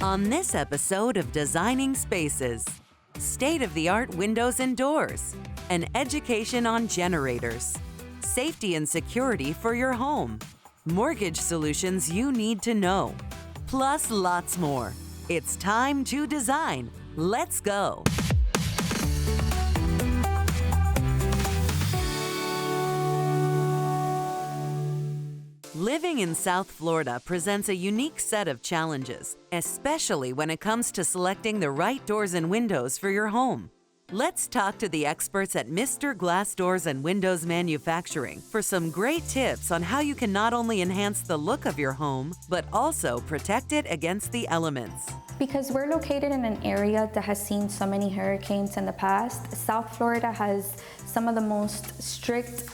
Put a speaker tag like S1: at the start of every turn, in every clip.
S1: On this episode of Designing Spaces, state-of-the-art windows and doors, an education on generators, safety and security for your home, mortgage solutions you need to know, plus lots more. It's time to design. Let's go. Living in South Florida presents a unique set of challenges, especially when it comes to selecting the right doors and windows for your home. Let's talk to the experts at Mr. Glass Doors and Windows Manufacturing for some great tips on how you can not only enhance the look of your home, but also protect it against the elements.
S2: Because we're located in an area that has seen so many hurricanes in the past, South Florida has some of the most strict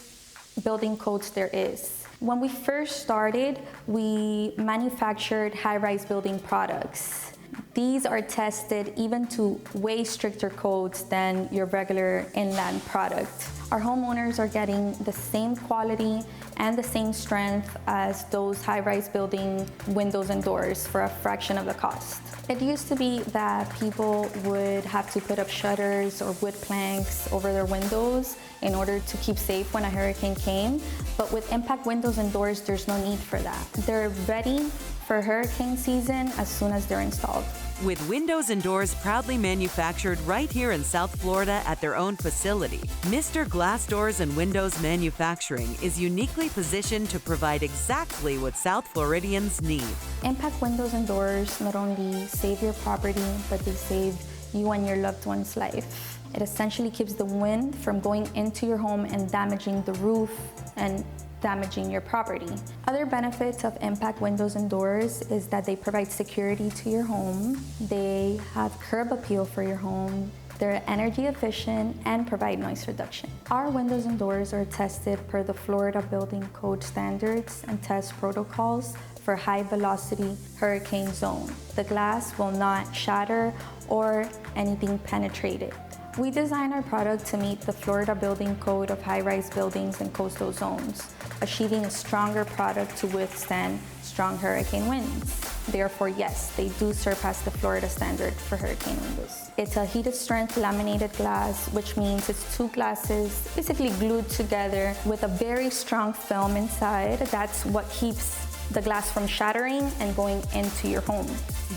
S2: building codes there is. When we first started, we manufactured high-rise building products. These are tested even to way stricter codes than your regular inland product. Our homeowners are getting the same quality and the same strength as those high-rise building windows and doors for a fraction of the cost. It used to be that people would have to put up shutters or wood planks over their windows in order to keep safe when a hurricane came, but with impact windows and doors, there's no need for that. They're ready for hurricane season as soon as they're installed.
S1: With windows and doors proudly manufactured right here in South Florida at their own facility, Mr. Glass Doors and Windows Manufacturing is uniquely positioned to provide exactly what South Floridians need.
S2: Impact windows and doors not only save your property, but they save you and your loved one's life. It essentially keeps the wind from going into your home and damaging the roof and damaging your property. Other benefits of impact windows and doors is that they provide security to your home, they have curb appeal for your home, they're energy efficient, and provide noise reduction. Our windows and doors are tested per the Florida Building Code standards and test protocols for high velocity hurricane zone. The glass will not shatter or anything penetrate it. We design our product to meet the Florida Building Code of high-rise buildings and coastal zones, achieving a stronger product to withstand strong hurricane winds. Therefore, yes, they do surpass the Florida standard for hurricane windows. It's a heated strength laminated glass, which means it's two glasses basically glued together with a very strong film inside. That's what keeps the glass from shattering and going into your home.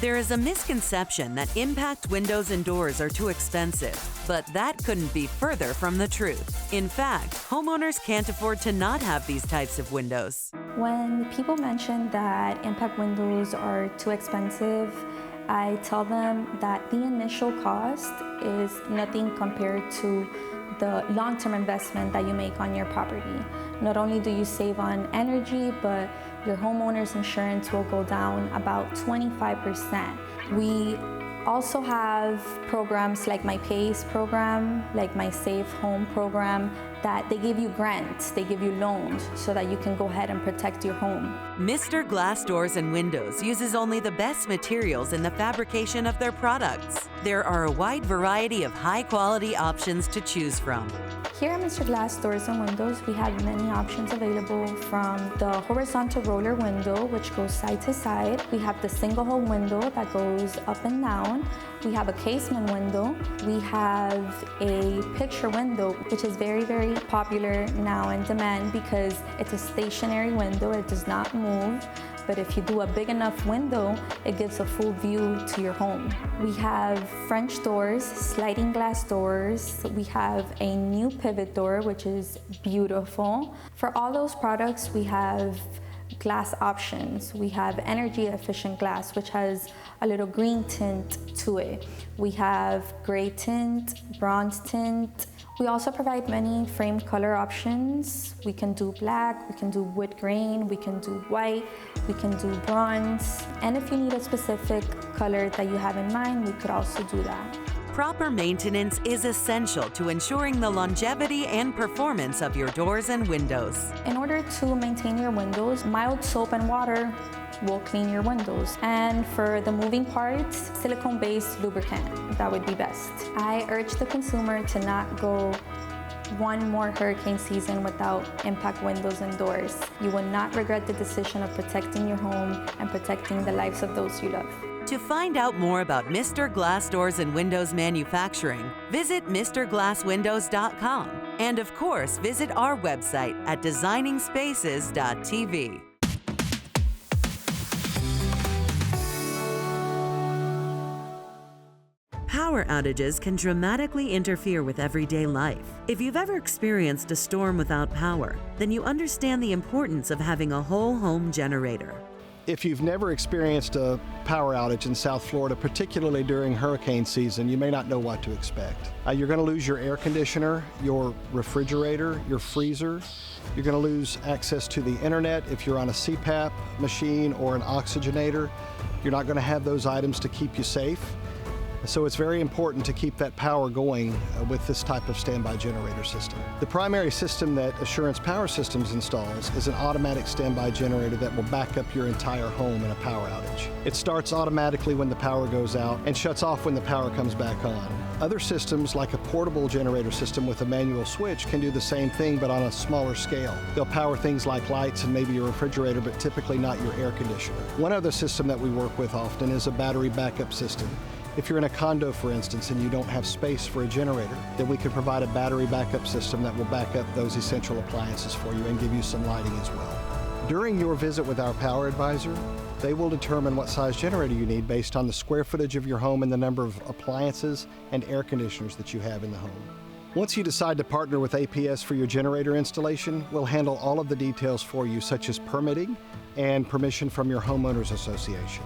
S1: There is a misconception that impact windows and doors are too expensive, but that couldn't be further from the truth. In fact, homeowners can't afford to not have these types of windows.
S2: When people mention that impact windows are too expensive, I tell them that the initial cost is nothing compared to the long-term investment that you make on your property. Not only do you save on energy, but your homeowner's insurance will go down about 25%. We also have programs like my PACE program, like my Safe Home program, that they give you grants, they give you loans so that you can go ahead and protect your home.
S1: Mr. Glass Doors and Windows uses only the best materials in the fabrication of their products. There are a wide variety of high-quality options to choose from.
S2: Here at Mr. Glass Doors and Windows, we have many options available, from the horizontal roller window, which goes side to side. We have the single hole window that goes up and down. We have a casement window. We have a picture window, which is very, very popular now in demand because it's a stationary window. It does not move. But if you do a big enough window, it gives a full view to your home. We have French doors, sliding glass doors. We have a new pivot door, which is beautiful. For all those products, we have glass options. We have energy efficient glass, which has a little green tint to it. We have gray tint, bronze tint. We also provide many frame color options. We can do black, we can do wood grain, we can do white, we can do bronze. And if you need a specific color that you have in mind, we could also do that.
S1: Proper maintenance is essential to ensuring the longevity and performance of your doors and windows.
S2: In order to maintain your windows, mild soap and water will clean your windows. And for the moving parts, silicone-based lubricant, that would be best. I urge the consumer to not go one more hurricane season without impact windows and doors. You will not regret the decision of protecting your home and protecting the lives of those you love.
S1: To find out more about Mr. Glass Doors and Windows manufacturing, visit MrGlassWindows.com. And of course, visit our website at designingspaces.tv. Power outages can dramatically interfere with everyday life. If you've ever experienced a storm without power, then you understand the importance of having a whole home generator.
S3: If you've never experienced a power outage in South Florida, particularly during hurricane season, you may not know what to expect. You're going to lose your air conditioner, your refrigerator, your freezer. You're going to lose access to the internet if you're on a CPAP machine or an oxygenator. You're not going to have those items to keep you safe. So it's very important to keep that power going with this type of standby generator system. The primary system that Assurance Power Systems installs is an automatic standby generator that will back up your entire home in a power outage. It starts automatically when the power goes out and shuts off when the power comes back on. Other systems, like a portable generator system with a manual switch, can do the same thing but on a smaller scale. They'll power things like lights and maybe your refrigerator, but typically not your air conditioner. One other system that we work with often is a battery backup system. If you're in a condo, for instance, and you don't have space for a generator, then we can provide a battery backup system that will back up those essential appliances for you and give you some lighting as well. During your visit with our power advisor, they will determine what size generator you need based on the square footage of your home and the number of appliances and air conditioners that you have in the home. Once you decide to partner with APS for your generator installation, we'll handle all of the details for you, such as permitting and permission from your homeowners association.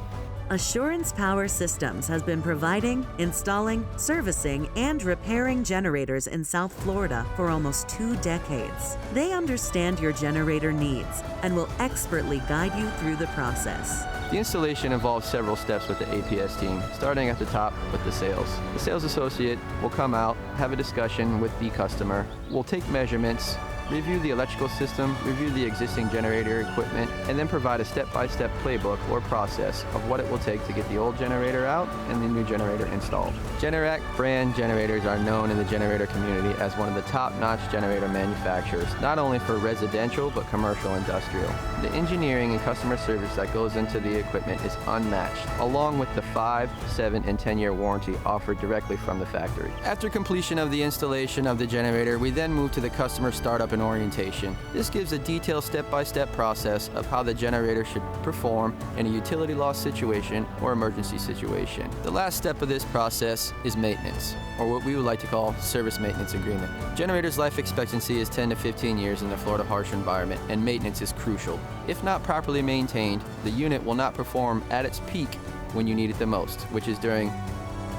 S1: Assurance Power Systems has been providing, installing, servicing, and repairing generators in South Florida for almost 2 decades. They understand your generator needs and will expertly guide you through the process.
S4: The installation involves several steps with the APS team, starting at the top with the sales. The sales associate will come out, have a discussion with the customer, will take measurements, review the electrical system, review the existing generator equipment, and then provide a step-by-step playbook or process of what it will take to get the old generator out and the new generator installed. Generac brand generators are known in the generator community as one of the top-notch generator manufacturers, not only for residential but commercial industrial. The engineering and customer service that goes into the equipment is unmatched, along with the 5, 7, and 10-year warranty offered directly from the factory. After completion of the installation of the generator, we then move to the customer startup and orientation. This gives a detailed step-by-step process of how the generator should perform in a utility loss situation or emergency situation. The last step of this process is maintenance, or what we would like to call service maintenance agreement. Generator's life expectancy is 10 to 15 years in the Florida harsh environment, and maintenance is crucial. If not properly maintained, the unit will not perform at its peak when you need it the most, which is during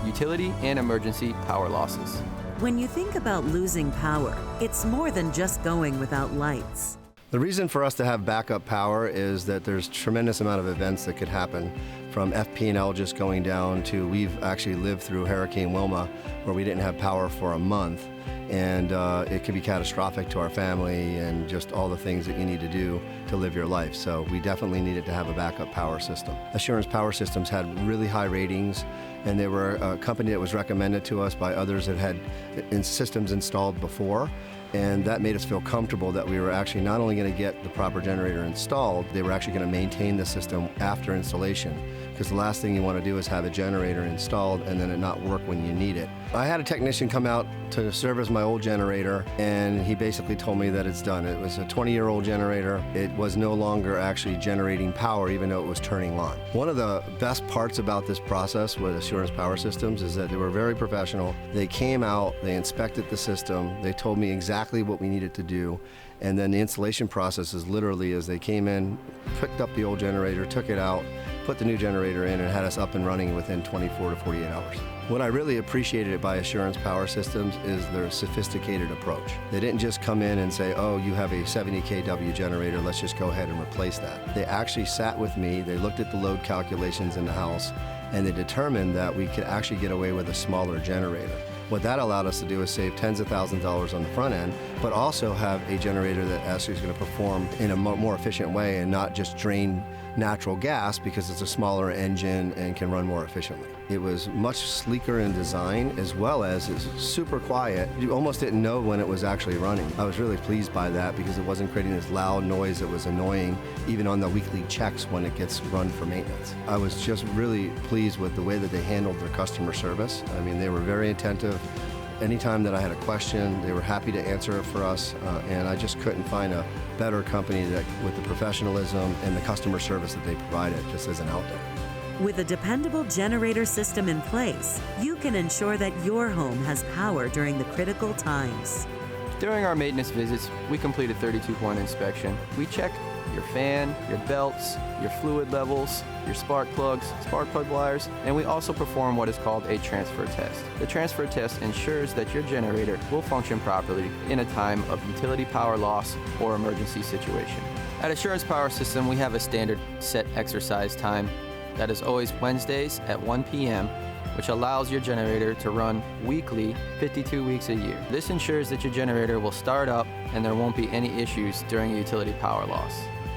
S4: utility and emergency power losses.
S1: When you think about losing power, it's more than just going without lights.
S5: The reason for us to have backup power is that there's a tremendous amount of events that could happen, from FP&L just going down to we've actually lived through Hurricane Wilma where we didn't have power for a month, and it can be catastrophic to our family and just all the things that you need to do to live your life. So we definitely needed to have a backup power system. Assurance Power Systems had really high ratings, and they were a company that was recommended to us by others that had systems installed before. And that made us feel comfortable that we were actually not only going to get the proper generator installed, they were actually going to maintain the system after installation. Because the last thing you want to do is have a generator installed and then it not work when you need it. I had a technician come out to service my old generator, and he basically told me that it's done. It was a 20-year-old generator. It was no longer actually generating power, even though it was turning on. One of the best parts about this process with Assurance Power Systems is that they were very professional. They came out, they inspected the system, they told me exactly what we needed to do, and then the installation process is literally as they came in, picked up the old generator, took it out, put the new generator in, and had us up and running within 24 to 48 hours. What I really appreciated by Assurance Power Systems is their sophisticated approach. They didn't just come in and say, oh, you have a 70 kW generator, let's just go ahead and replace that. They actually sat with me, they looked at the load calculations in the house, and they determined that we could actually get away with a smaller generator. What that allowed us to do is save tens of thousands of dollars on the front end, but also have a generator that actually is going to perform in a more efficient way and not just drain natural gas because it's a smaller engine and can run more efficiently. It was much sleeker in design, as well as it's super quiet. You almost didn't know when it was actually running. I was really pleased by that because it wasn't creating this loud noise that was annoying even on the weekly checks when it gets run for maintenance. I was just really pleased with the way that they handled their customer service. I mean, they were very attentive. Anytime that I had a question, they were happy to answer it for us, and I just couldn't find a better company that, with the professionalism and the customer service that they provided, just isn't out there.
S1: With a dependable generator system in place, you can ensure that your home has power during the critical times.
S4: During our maintenance visits, we complete a 32-point inspection. We check your fan, your belts, your fluid levels, your spark plugs, spark plug wires, and we also perform what is called a transfer test. The transfer test ensures that your generator will function properly in a time of utility power loss or emergency situation. At Assurance Power System, we have a standard set exercise time that is always Wednesdays at 1 p.m., which allows your generator to run weekly, 52 weeks a year. This ensures that your generator will start up and there won't be any issues during a utility power loss.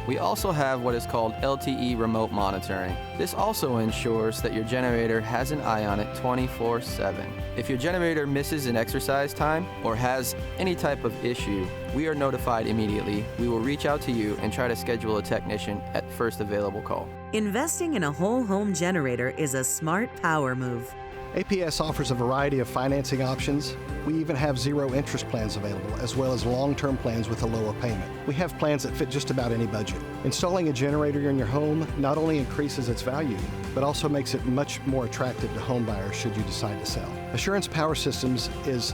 S4: We also have what is called LTE remote monitoring. This also ensures that your generator has an eye on it 24/7. If your generator misses an exercise time or has any type of issue, we are notified immediately. We will reach out to you and try to schedule a technician at first available call.
S1: Investing in a whole home generator is a smart power move.
S3: APS offers a variety of financing options. We even have zero interest plans available, as well as long-term plans with a lower payment. We have plans that fit just about any budget. Installing a generator in your home not only increases its value, but also makes it much more attractive to home buyers should you decide to sell. Assurance Power Systems is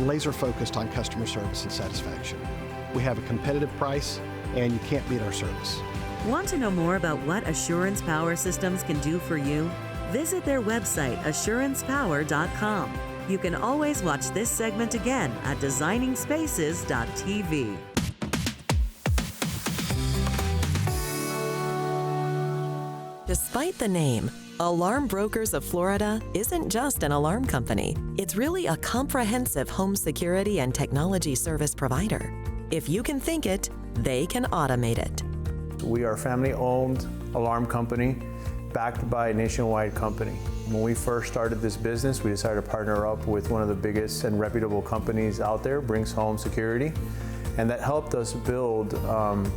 S3: laser focused on customer service and satisfaction. We have a competitive price, and you can't beat our service.
S1: Want to know more about what Assurance Power Systems can do for you? Visit their website, assurancepower.com. You can always watch this segment again at designingspaces.tv. Despite the name, Alarm Brokers of Florida isn't just an alarm company. It's really a comprehensive home security and technology service provider. If you can think it, they can automate it.
S6: We are a family-owned alarm company backed by a nationwide company. When we first started this business, we decided to partner up with one of the biggest and reputable companies out there, Brinks Home Security, and that helped us build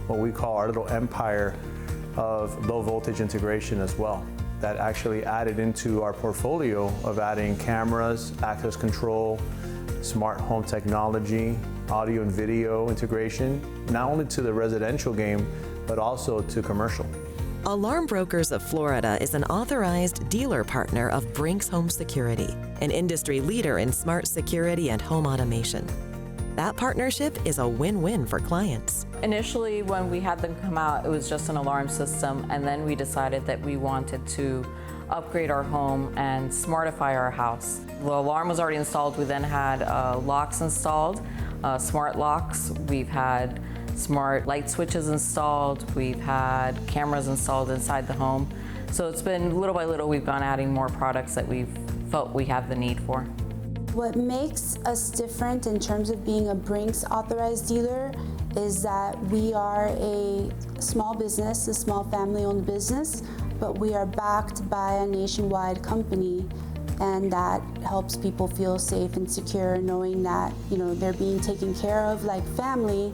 S6: what we call our little empire of low voltage integration as well. That actually added into our portfolio of adding cameras, access control, smart home technology, audio and video integration, not only to the residential game, but also to commercial.
S1: Alarm Brokers of Florida is an authorized dealer partner of Brinks Home Security, an industry leader in smart security and home automation. That partnership is a win-win for clients.
S7: Initially, when we had them come out, it was just an alarm system, and then we decided that we wanted to upgrade our home and smartify our house. The alarm was already installed. We then had locks installed, smart locks. We've had smart light switches installed. We've had cameras installed inside the home. So it's been little by little, we've gone adding more products that we've felt we have the need for.
S8: What makes us different in terms of being a Brinks authorized dealer is that we are a small business, a small family-owned business, but we are backed by a nationwide company, and that helps people feel safe and secure knowing that, they're being taken care of like family,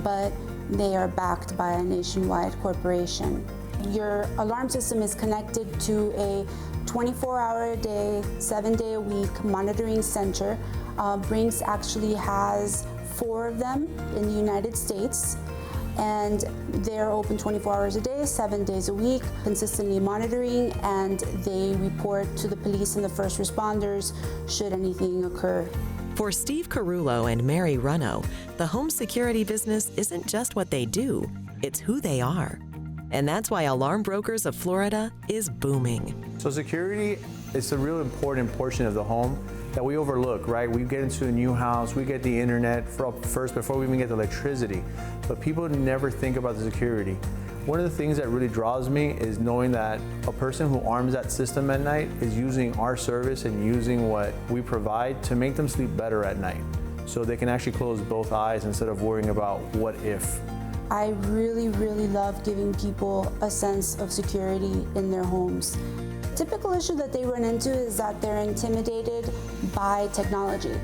S8: but they are backed by a nationwide corporation. Your alarm system is connected to a 24-hour-a-day, 7-day-a-week monitoring center. Brinks actually has 4 of them in the United States, and they're open 24 hours a day, 7 days a week, consistently monitoring, and they report to the police and the first responders should anything occur.
S1: For Steve Carullo and Mary Runno, the home security business isn't just what they do, it's who they are. And that's why Alarm Brokers of Florida is booming.
S6: So security is a real important portion of the home that we overlook, right? We get into a new house, we get the internet first before we even get the electricity, but people never think about the security. One of the things that really draws me is knowing that a person who arms that system at night is using our service and using what we provide to make them sleep better at night. So they can actually close both eyes instead of worrying about what if.
S8: I really, really love giving people a sense of security in their homes. Typical issue that they run into is that they're intimidated by technology.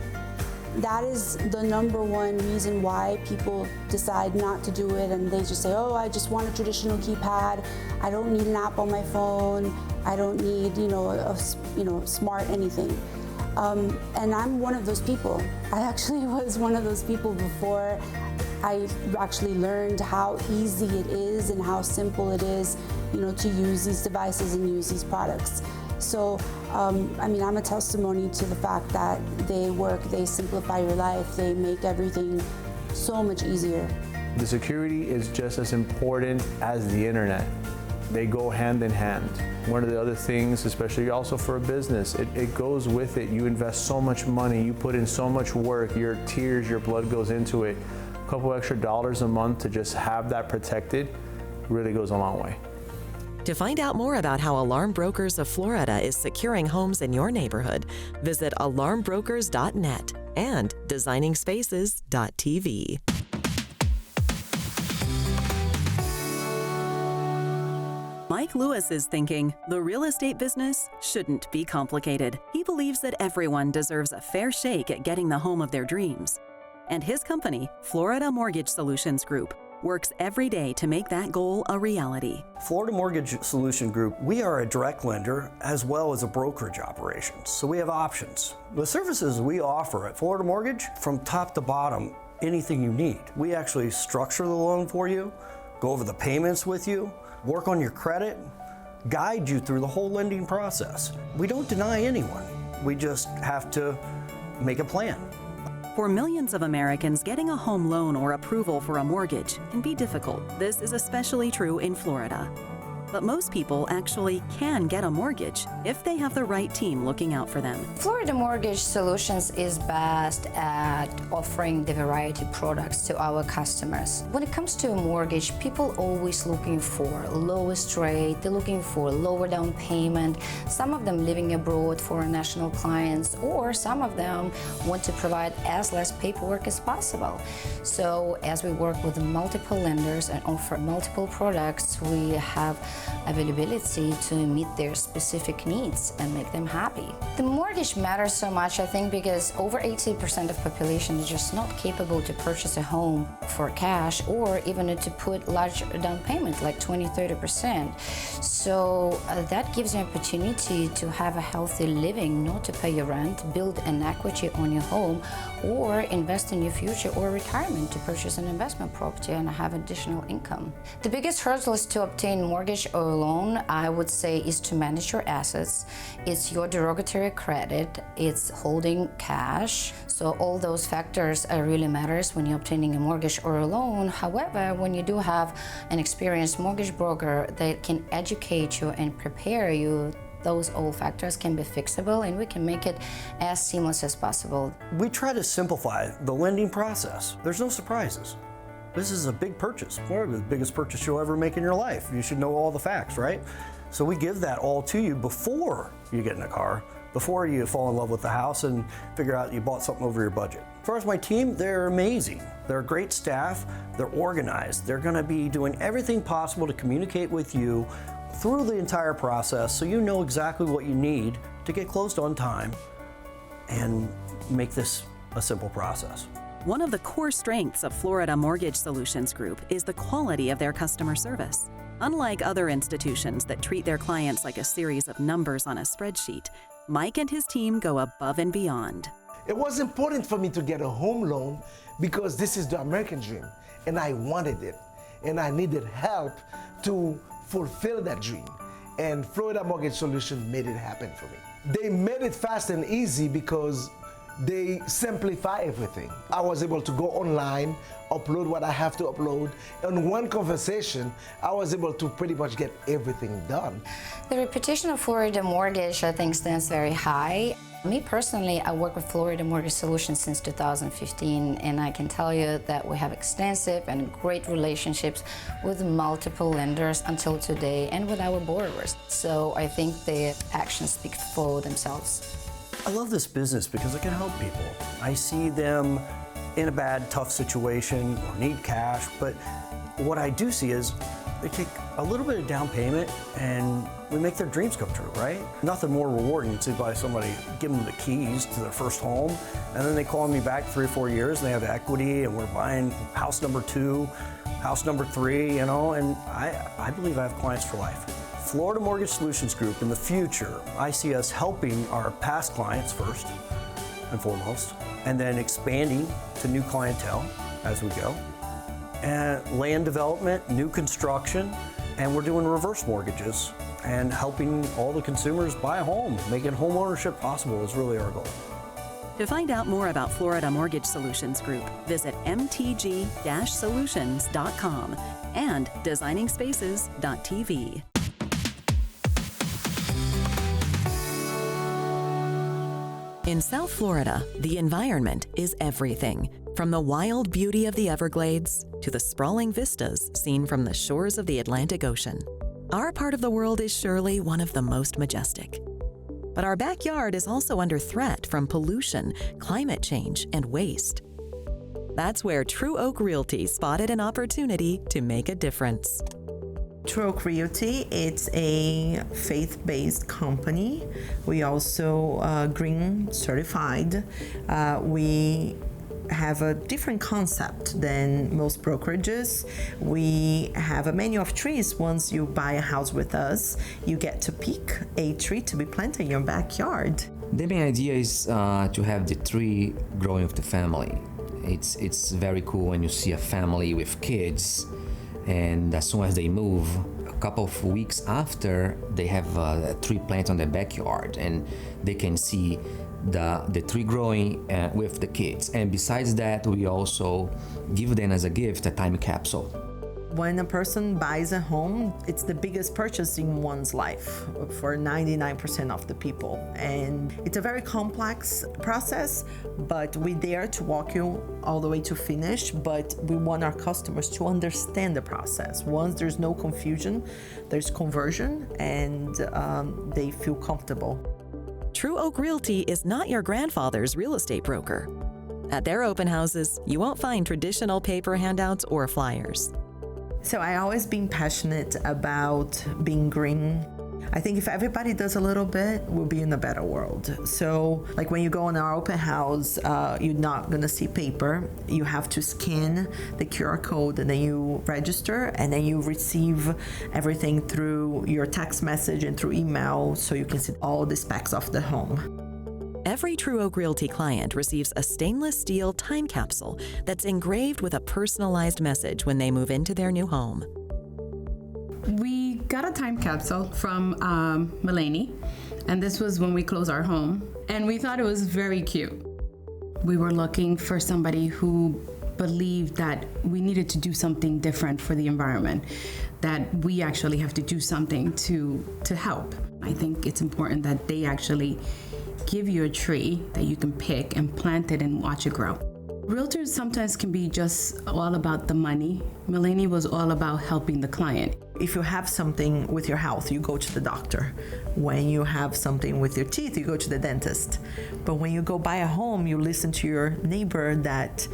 S8: That is the number one reason why people decide not to do it, and they just say, oh, I just want a traditional keypad. I don't need an app on my phone. I don't need, a smart anything. And I'm one of those people. I actually was one of those people before I actually learned how easy it is and how simple it is, to use these devices and use these products. So, I'm a testimony to the fact that they work, they simplify your life, they make everything so much easier.
S6: The security is just as important as the internet. They go hand in hand. One of the other things, especially also for a business, it goes with it. You invest so much money, you put in so much work, your tears, your blood goes into it. A couple extra dollars a month to just have that protected really goes a long way.
S9: To find out more about how Alarm Brokers of Florida is securing homes in your neighborhood, visit alarmbrokers.net and designingspaces.tv.
S10: Mike Lewis is thinking the real estate business shouldn't be complicated. He believes that everyone deserves a fair shake at getting the home of their dreams. And his company, Florida Mortgage Solutions Group, works every day to make that goal a reality.
S11: Florida Mortgage Solution Group, we are a direct lender as well as a brokerage operation, so we have options. The services we offer at Florida Mortgage, from top to bottom, anything you need. We actually structure the loan for you, go over the payments with you, work on your credit, guide you through the whole lending process. We don't deny anyone. We just have to make a plan.
S10: For millions of Americans, getting a home loan or approval for a mortgage can be difficult. This is especially true in Florida. But most people actually can get a mortgage if they have the right team looking out for them.
S12: Florida Mortgage Solutions is best at offering the variety of products to our customers. When it comes to a mortgage, people always looking for lowest rate, they're looking for lower down payment. Some of them living abroad for national clients, or some of them want to provide as less paperwork as possible. So as we work with multiple lenders and offer multiple products, we have availability to meet their specific needs and make them happy. The mortgage matters so much, I think, because over 80% of population is just not capable to purchase a home for cash or even to put large down payment like 20-30%. So that gives you an opportunity to have a healthy living, not to pay your rent, build an equity on your home, or invest in your future or retirement to purchase an investment property and have additional income. The biggest hurdle is to obtain mortgage or loan, I would say, is to manage your assets. It's your derogatory credit, it's holding cash. So all those factors really matters when you're obtaining a mortgage or a loan. However, when you do have an experienced mortgage broker that can educate you and prepare you, those old factors can be fixable and we can make it as seamless as possible.
S11: We try to simplify the lending process. There's no surprises. This is a big purchase, probably the biggest purchase you'll ever make in your life. You should know all the facts, right? So we give that all to you before you get in a car, before you fall in love with the house and figure out you bought something over your budget. As far as my team, they're amazing. They're a great staff, they're organized. They're gonna be doing everything possible to communicate with you through the entire process so you know exactly what you need to get closed on time and make this a simple process.
S10: One of the core strengths of Florida Mortgage Solutions Group is the quality of their customer service. Unlike other institutions that treat their clients like a series of numbers on a spreadsheet, Mike and his team go above and beyond.
S13: It was important for me to get a home loan because this is the American dream, and I wanted it, and I needed help to fulfill that dream. And Florida Mortgage Solutions made it happen for me. They made it fast and easy because they simplify everything. I was able to go online, upload what I have to upload. In one conversation, I was able to pretty much get everything done.
S12: The reputation of Florida Mortgage, I think, stands very high. Me personally, I work with Florida Mortgage Solutions since 2015, and I can tell you that we have extensive and great relationships with multiple lenders until today and with our borrowers. So I think the actions speak for themselves.
S11: I love this business because it can help people. I see them in a bad, tough situation or need cash, but what I do see is they take a little bit of down payment and we make their dreams come true, right? Nothing more rewarding to buy somebody, give them the keys to their first home, and then they call me back 3 or 4 years and they have equity and we're buying house number 2, house number 3, and I believe I have clients for life. Florida Mortgage Solutions Group, in the future, I see us helping our past clients first and foremost, and then expanding to new clientele as we go. And land development, new construction, and we're doing reverse mortgages and helping all the consumers buy a home. Making home ownership possible is really our goal.
S10: To find out more about Florida Mortgage Solutions Group, visit mtg-solutions.com and designingspaces.tv. In South Florida, the environment is everything, from the wild beauty of the Everglades to the sprawling vistas seen from the shores of the Atlantic Ocean. Our part of the world is surely one of the most majestic. But our backyard is also under threat from pollution, climate change, and waste. That's where True Oak Realty spotted an opportunity to make a difference.
S14: True Oak Realty, it's a faith-based company. We also green certified. We have a different concept than most brokerages. We have a menu of trees. Once you buy a house with us, you get to pick a tree to be planted in your backyard.
S15: The main idea is to have the tree growing with the family. It's very cool when you see a family with kids, and as soon as they move, a couple of weeks after, they have a tree plant on their backyard, and they can see the tree growing with the kids. And besides that, we also give them as a gift a time capsule.
S14: When a person buys a home, it's the biggest purchase in one's life for 99% of the people. And it's a very complex process, but we're there to walk you all the way to finish. But we want our customers to understand the process. Once there's no confusion, there's conversion, and they feel comfortable.
S9: True Oak Realty is not your grandfather's real estate broker. At their open houses, you won't find traditional paper handouts or flyers.
S14: So I always been passionate about being green. I think if everybody does a little bit, we'll be in a better world. So like when you go in our open house, you're not gonna see paper. You have to scan the QR code and then you register, and then you receive everything through your text message and through email, so you can see all the specs of the home.
S9: Every True Oak Realty client receives a stainless steel time capsule that's engraved with a personalized message when they move into their new home.
S16: We got a time capsule from Melanie, and this was when we closed our home, and we thought it was very cute. We were looking for somebody who believed that we needed to do something different for the environment, that we actually have to do something to help. I think it's important that they actually give you a tree that you can pick and plant it and watch it grow. Realtors sometimes can be just all about the money. Melanie was all about helping the client.
S14: If you have something with your health, you go to the doctor. When you have something with your teeth, you go to the dentist. But when you go buy a home, you listen to your neighbor that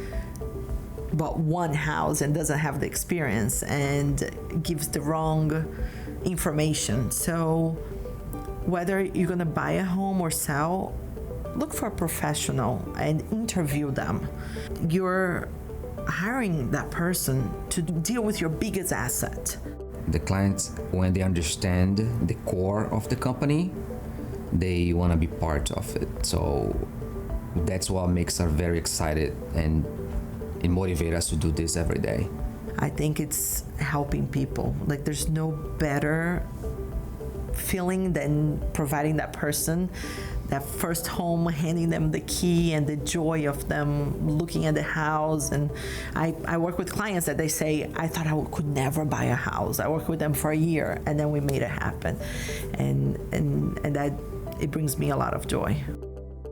S14: bought one house and doesn't have the experience and gives the wrong information. So whether you're gonna buy a home or sell, look for a professional and interview them. You're hiring that person to deal with your biggest asset.
S15: The clients, when they understand the core of the company, they want to be part of it. So that's what makes us very excited and it motivates us to do this every day.
S14: I think it's helping people. Like there's no better feeling than providing that person that first home, handing them the key and the joy of them looking at the house. And I work with clients that they say, I thought I could never buy a house. I worked with them for a year and then we made it happen. And that, it brings me a lot of joy.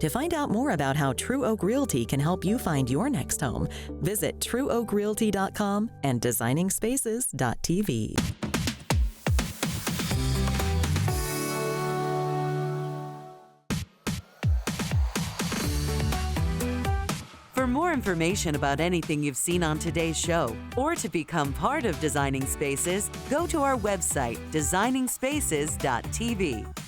S9: To find out more about how True Oak Realty can help you find your next home, visit trueoakrealty.com and designingspaces.tv.
S1: For For more information about anything you've seen on today's show, or to become part of Designing Spaces, go to our website, designingspaces.tv.